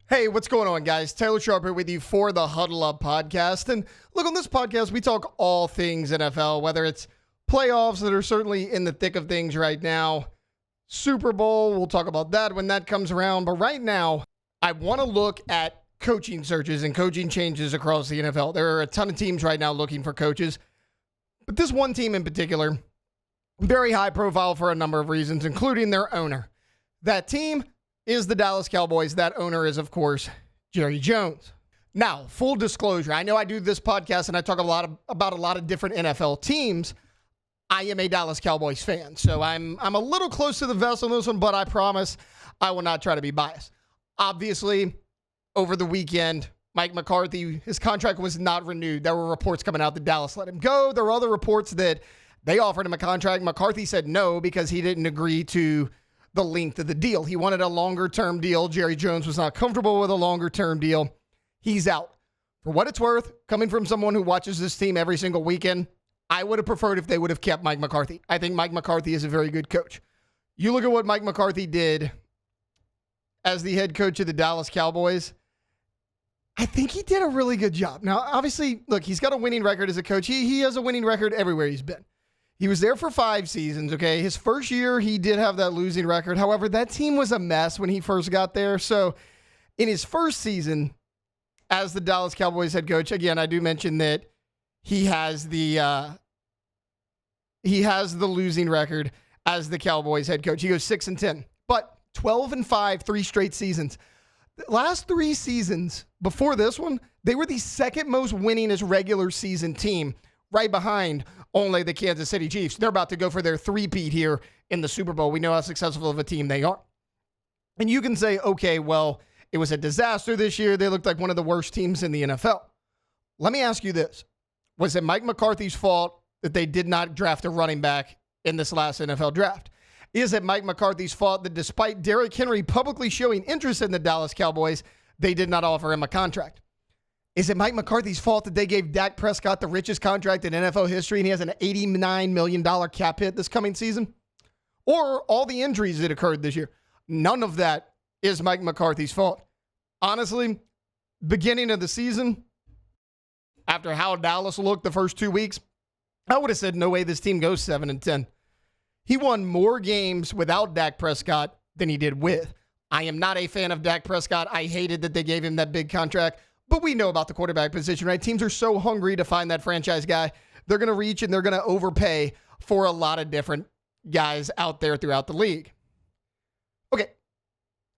Hey, what's going on, guys? Taylor Sharp here with you for the Huddle Up podcast. And look, on this podcast, we talk all things NFL, whether it's playoffs that are certainly in the thick of things right now, Super Bowl, we'll talk about that when that comes around. But right now, I want to look at coaching searches and coaching changes across the NFL. There are a ton of teams right now looking for coaches, but this one team in particular, very high profile for a number of reasons, including their owner. That team is the Dallas Cowboys. That owner is, of course, Jerry Jones. Now, full disclosure, I know I do this podcast and I talk about a lot of different NFL teams. I am a Dallas Cowboys fan, so I'm a little close to the vest on this one, but I promise I will not try to be biased. Obviously, over the weekend, Mike McCarthy, his contract was not renewed. There were reports coming out that Dallas let him go. There were other reports that they offered him a contract. McCarthy said no because he didn't agree to the length of the deal. He wanted a longer-term deal. Jerry Jones was not comfortable with a longer-term deal. He's out. For what it's worth, coming from someone who watches this team every single weekend, I would have preferred if they would have kept Mike McCarthy. I think Mike McCarthy is a very good coach. You look at what Mike McCarthy did as the head coach of the Dallas Cowboys, I think he did a really good job. Now, obviously, look, he's got a winning record as a coach. He has a winning record everywhere he's been. He was there for 5 seasons, okay? His first year, he did have that losing record. However, that team was a mess when he first got there. So, in his first season as the Dallas Cowboys head coach, again, I do mention that he has the losing record as the Cowboys head coach. He goes 6-10, but 12-5, 3 straight seasons. The last 3 seasons before this one, they were the second most winningest regular season team, right behind only the Kansas City Chiefs. They're about to go for their three-peat here in the Super Bowl. We know how successful of a team they are. And you can say, okay, well, it was a disaster this year. They looked like one of the worst teams in the NFL. Let me ask you this. Was it Mike McCarthy's fault that they did not draft a running back in this last NFL draft? Is it Mike McCarthy's fault that despite Derrick Henry publicly showing interest in the Dallas Cowboys, they did not offer him a contract? Is it Mike McCarthy's fault that they gave Dak Prescott the richest contract in NFL history and he has an $89 million cap hit this coming season? Or all the injuries that occurred this year? None of that is Mike McCarthy's fault. Honestly, beginning of the season, after how Dallas looked the first 2 weeks, I would have said no way this team goes 7-10. He won more games without Dak Prescott than he did with. I am not a fan of Dak Prescott. I hated that they gave him that big contract. But we know about the quarterback position, right? Teams are so hungry to find that franchise guy. They're going to reach and they're going to overpay for a lot of different guys out there throughout the league. Okay,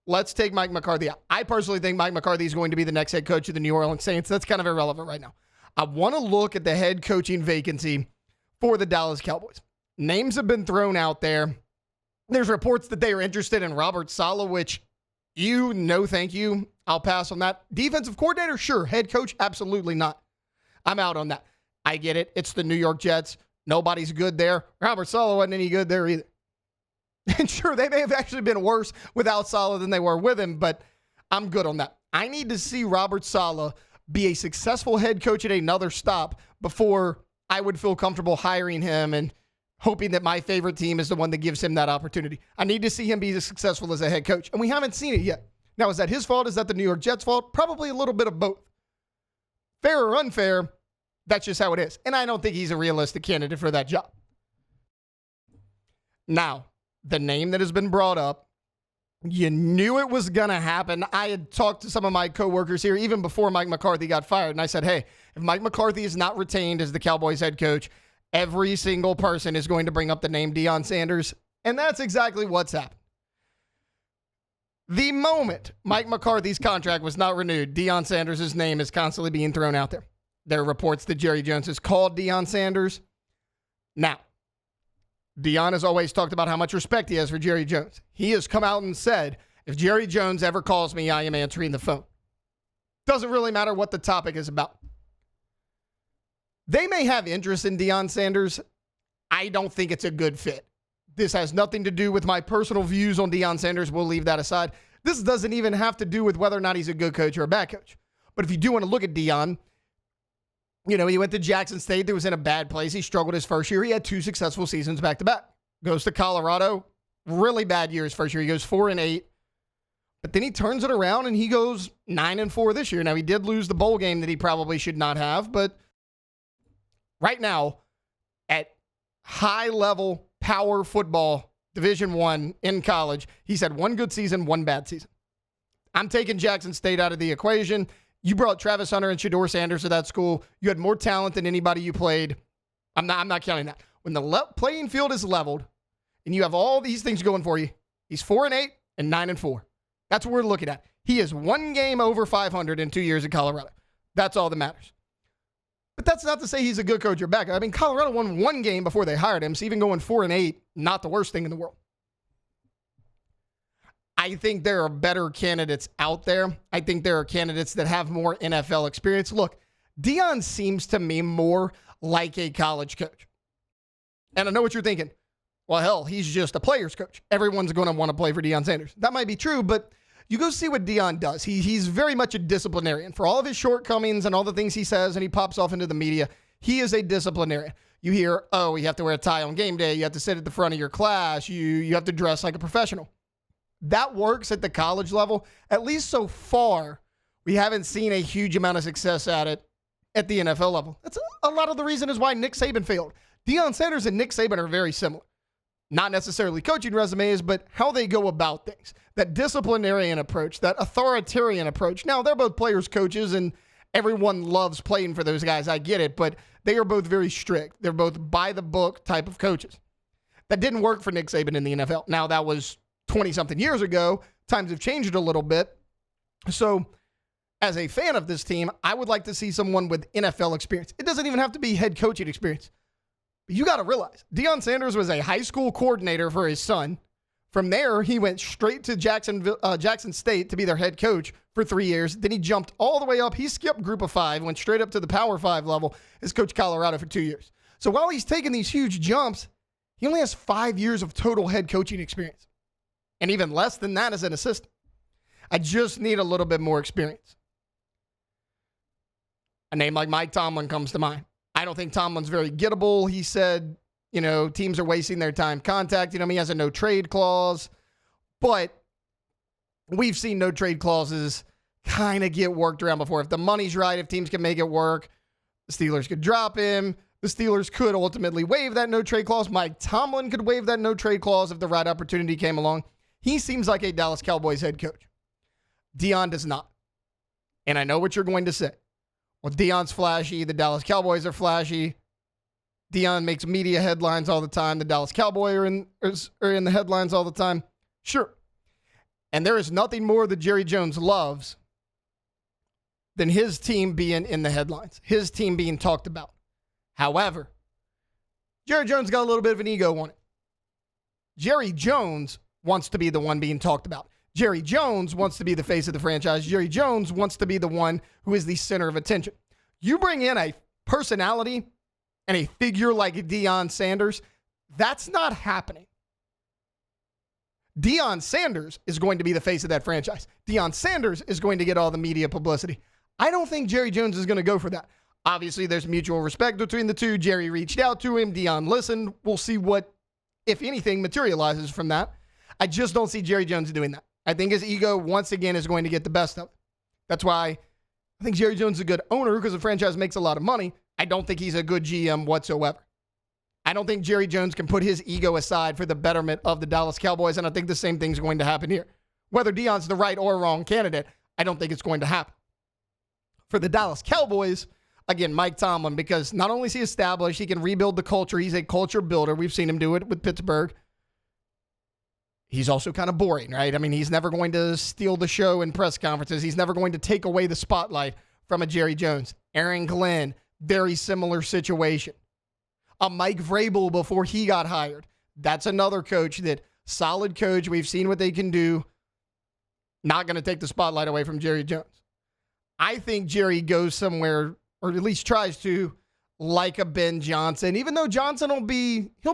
let's take Mike McCarthy out. I personally think Mike McCarthy is going to be the next head coach of the New Orleans Saints. That's kind of irrelevant right now. I want to look at the head coaching vacancy for the Dallas Cowboys. Names have been thrown out there. There's reports that they are interested in Robert Saleh, which no thank you. I'll pass on that. Defensive coordinator, sure. Head coach, absolutely not. I'm out on that. I get it. It's the New York Jets. Nobody's good there. Robert Saleh wasn't any good there either. And sure, they may have actually been worse without Saleh than they were with him, but I'm good on that. I need to see Robert Saleh be a successful head coach at another stop before I would feel comfortable hiring him and hoping that my favorite team is the one that gives him that opportunity. I need to see him be as successful as a head coach, and we haven't seen it yet. Now, is that his fault? Is that the New York Jets' fault? Probably a little bit of both. Fair or unfair, that's just how it is. And I don't think he's a realistic candidate for that job. Now, the name that has been brought up, you knew it was going to happen. I had talked to some of my coworkers here even before Mike McCarthy got fired, and I said, hey, if Mike McCarthy is not retained as the Cowboys head coach, every single person is going to bring up the name Deion Sanders, and that's exactly what's happened. The moment Mike McCarthy's contract was not renewed, Deion Sanders' name is constantly being thrown out there. There are reports that Jerry Jones has called Deion Sanders. Now, Deion has always talked about how much respect he has for Jerry Jones. He has come out and said, if Jerry Jones ever calls me, I am answering the phone. Doesn't really matter what the topic is about. They may have interest in Deion Sanders. I don't think it's a good fit. This has nothing to do with my personal views on Deion Sanders. We'll leave that aside. This doesn't even have to do with whether or not he's a good coach or a bad coach. But if you do want to look at Deion, he went to Jackson State. That was in a bad place. He struggled his first year. He had 2 successful seasons back-to-back. Goes to Colorado. Really bad year his first year. He goes 4-8. But then he turns it around and he goes 9-4 this year. Now, he did lose the bowl game that he probably should not have, but right now, at high-level power football, Division I in college, he's had one good season, one bad season. I'm taking Jackson State out of the equation. You brought Travis Hunter and Deion Sanders to that school. You had more talent than anybody you played. I'm not counting that. When the playing field is leveled and you have all these things going for you, he's 4-8 and 9-4. That's what we're looking at. He is one game over 500 in 2 years in Colorado. That's all that matters. But that's not to say he's a good coach or bad. I mean, Colorado won one game before they hired him, so even going 4-8, not the worst thing in the world. I think there are better candidates out there. I think there are candidates that have more NFL experience. Look, Deion seems to me more like a college coach. And I know what you're thinking. Well, hell, he's just a player's coach. Everyone's going to want to play for Deion Sanders. That might be true, but you go see what Deion does. He's very much a disciplinarian. For all of his shortcomings and all the things he says and he pops off into the media, he is a disciplinarian. You hear, oh, you have to wear a tie on game day. You have to sit at the front of your class. You have to dress like a professional. That works at the college level. At least so far, we haven't seen a huge amount of success at it at the NFL level. That's a lot of the reason is why Nick Saban failed. Deion Sanders and Nick Saban are very similar. Not necessarily coaching resumes, but how they go about things. That disciplinarian approach, that authoritarian approach. Now, they're both players, coaches, and everyone loves playing for those guys. I get it, but they are both very strict. They're both by-the-book type of coaches. That didn't work for Nick Saban in the NFL. Now, that was 20-something years ago. Times have changed a little bit. So, as a fan of this team, I would like to see someone with NFL experience. It doesn't even have to be head coaching experience. You got to realize, Deion Sanders was a high school coordinator for his son. From there, he went straight to Jackson State to be their head coach for 3 years. Then he jumped all the way up. He skipped Group of Five, went straight up to the Power 5 level as coach Colorado for 2 years. So while he's taking these huge jumps, he only has 5 years of total head coaching experience. And even less than that as an assistant. I just need a little bit more experience. A name like Mike Tomlin comes to mind. I don't think Tomlin's very gettable. He said, teams are wasting their time contacting him. He has a no-trade clause. But we've seen no-trade clauses kind of get worked around before. If the money's right, if teams can make it work, the Steelers could drop him. The Steelers could ultimately waive that no-trade clause. Mike Tomlin could waive that no-trade clause if the right opportunity came along. He seems like a Dallas Cowboys head coach. Deion does not. And I know what you're going to say. Well, Deion's flashy. The Dallas Cowboys are flashy. Deion makes media headlines all the time. The Dallas Cowboys are in the headlines all the time. Sure. And there is nothing more that Jerry Jones loves than his team being in the headlines, his team being talked about. However, Jerry Jones got a little bit of an ego on it. Jerry Jones wants to be the one being talked about. Jerry Jones wants to be the face of the franchise. Jerry Jones wants to be the one who is the center of attention. You bring in a personality and a figure like Deion Sanders, that's not happening. Deion Sanders is going to be the face of that franchise. Deion Sanders is going to get all the media publicity. I don't think Jerry Jones is going to go for that. Obviously, there's mutual respect between the two. Jerry reached out to him. Deion listened. We'll see what, if anything, materializes from that. I just don't see Jerry Jones doing that. I think his ego, once again, is going to get the best of it. That's why I think Jerry Jones is a good owner because the franchise makes a lot of money. I don't think he's a good GM whatsoever. I don't think Jerry Jones can put his ego aside for the betterment of the Dallas Cowboys, and I think the same thing's going to happen here. Whether Deion's the right or wrong candidate, I don't think it's going to happen. For the Dallas Cowboys, again, Mike Tomlin, because not only is he established, he can rebuild the culture. He's a culture builder. We've seen him do it with Pittsburgh. He's also kind of boring, right? I mean, he's never going to steal the show in press conferences. He's never going to take away the spotlight from a Jerry Jones. Aaron Glenn, very similar situation. A Mike Vrabel before he got hired. That's another coach that, solid coach. We've seen what they can do. Not going to take the spotlight away from Jerry Jones. I think Jerry goes somewhere, or at least tries to, like a Ben Johnson, even though Johnson he'll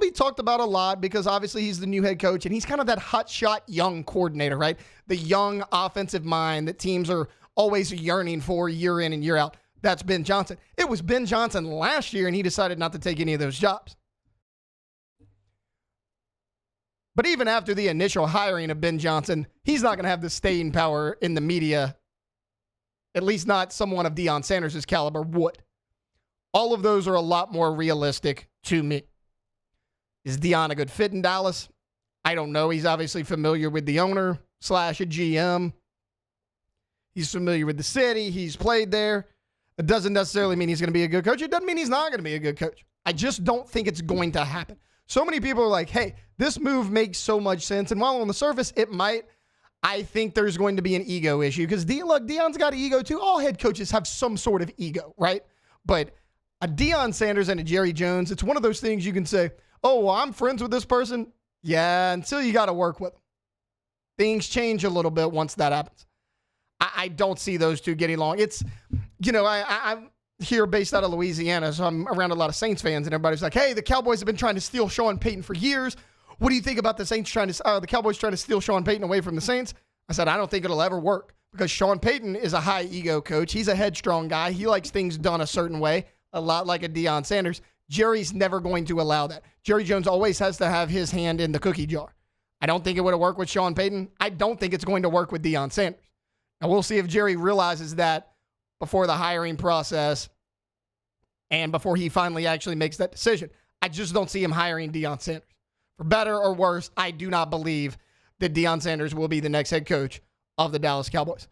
be talked about a lot because obviously he's the new head coach and he's kind of that hotshot young coordinator, right? The young offensive mind that teams are always yearning for year in and year out. That's Ben Johnson. It was Ben Johnson last year and he decided not to take any of those jobs. But even after the initial hiring of Ben Johnson, he's not going to have the staying power in the media, at least not someone of Deion Sanders' caliber would. All of those are a lot more realistic to me. Is Deion a good fit in Dallas? I don't know. He's obviously familiar with the owner / a GM. He's familiar with the city. He's played there. It doesn't necessarily mean he's going to be a good coach. It doesn't mean he's not going to be a good coach. I just don't think it's going to happen. So many people are like, hey, this move makes so much sense. And while on the surface, it might, I think there's going to be an ego issue. Because Deion's got an ego too. All head coaches have some sort of ego, right? But a Deion Sanders and a Jerry Jones, it's one of those things you can say, oh, well, I'm friends with this person. Yeah, until you got to work with them. Things change a little bit once that happens. I don't see those two getting along. It's, I'm here based out of Louisiana, so I'm around a lot of Saints fans, and everybody's like, hey, the Cowboys have been trying to steal Sean Payton for years. What do you think about the Cowboys trying to steal Sean Payton away from the Saints? I said, I don't think it'll ever work because Sean Payton is a high ego coach. He's a headstrong guy. He likes things done a certain way, a lot like a Deion Sanders. Jerry's never going to allow that. Jerry Jones always has to have his hand in the cookie jar. I don't think it would have worked with Sean Payton. I don't think it's going to work with Deion Sanders. And we'll see if Jerry realizes that before the hiring process and before he finally actually makes that decision. I just don't see him hiring Deion Sanders. For better or worse, I do not believe that Deion Sanders will be the next head coach of the Dallas Cowboys.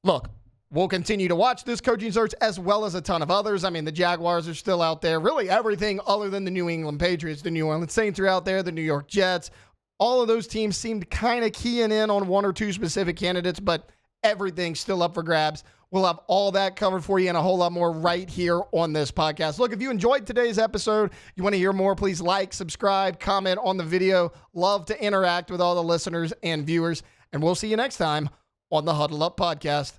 Look, we'll continue to watch this coaching search as well as a ton of others. I mean, the Jaguars are still out there. Really everything other than the New England Patriots. The New Orleans Saints are out there. The New York Jets. All of those teams seemed kind of keying in on one or two specific candidates, but everything's still up for grabs. We'll have all that covered for you and a whole lot more right here on this podcast. Look, if you enjoyed today's episode, you want to hear more, please like, subscribe, comment on the video. Love to interact with all the listeners and viewers. And we'll see you next time on the Huddle Up Podcast.